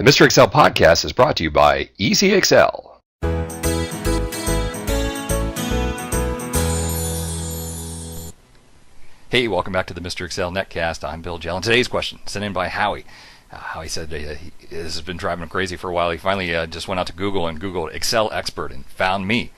The Mr. Excel podcast is brought to you by Easy Excel. Hey, welcome back to the Mr. Excel netcast. I'm Bill Jelen. Today's question sent in by Howie. Howie said this has been driving him crazy for a while. He finally just went out to Google and Googled Excel expert and found me.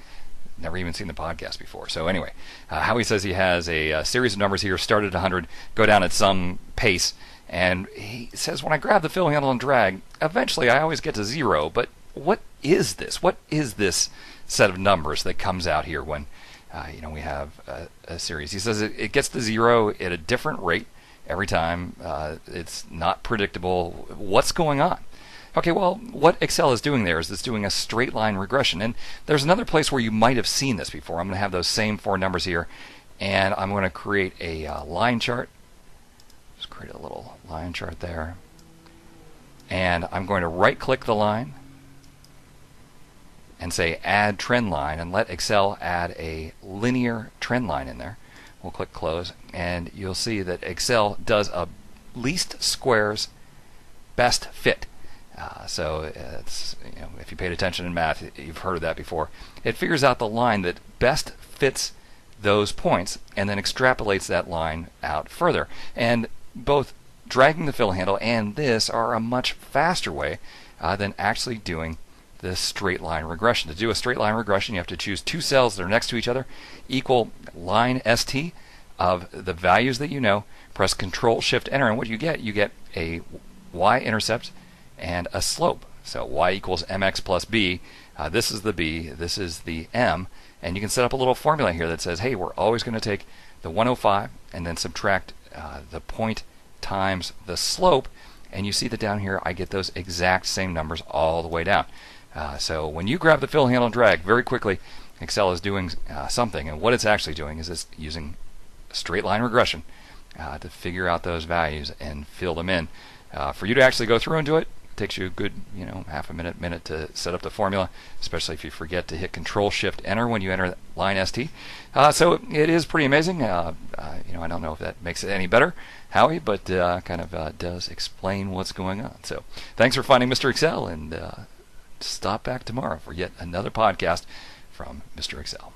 Never even seen the podcast before. So anyway, Howie says he has a series of numbers here, start at 100, go down at some pace. And he says, when I grab the fill handle and drag, eventually I always get to 0. But what is this? What is this set of numbers that comes out here when we have a series? He says it gets to 0 at a different rate every time. It's not predictable. What's going on? Okay, well, what Excel is doing there is it's doing a straight line regression. And there's another place where you might have seen this before. I'm going to have those same 4 numbers here, and I'm going to create a line chart. Just create a little line chart there. And I'm going to right-click the line and say Add Trend Line, and let Excel add a linear trend line in there. We'll click Close, and you'll see that Excel does a least squares best fit. So it's, if you paid attention in math, you've heard of that before. It figures out the line that best fits those points and then extrapolates that line out further. And both dragging the fill handle and this are a much faster way than actually doing the straight line regression. To do a straight line regression, you have to choose 2 cells that are next to each other, equal LINEST of the values that you know, press Control-Shift-Enter, and what you get a y-intercept and a slope. So y equals mx plus b. This is the b, this is the m, and you can set up a little formula here that says, hey, we're always going to take the 105 and then subtract the point times the slope, and you see that down here I get those exact same numbers all the way down. So when you grab the fill handle and drag, very quickly Excel is doing something, and what it's actually doing is it's using straight line regression to figure out those values and fill them in. For you to actually go through and do it, takes you a good, half a minute to set up the formula, especially if you forget to hit Control-Shift-Enter when you enter LINEST. So it is pretty amazing. I don't know if that makes it any better, Howie, but kind of does explain what's going on. So thanks for finding Mr. Excel, and stop back tomorrow for yet another podcast from Mr. Excel.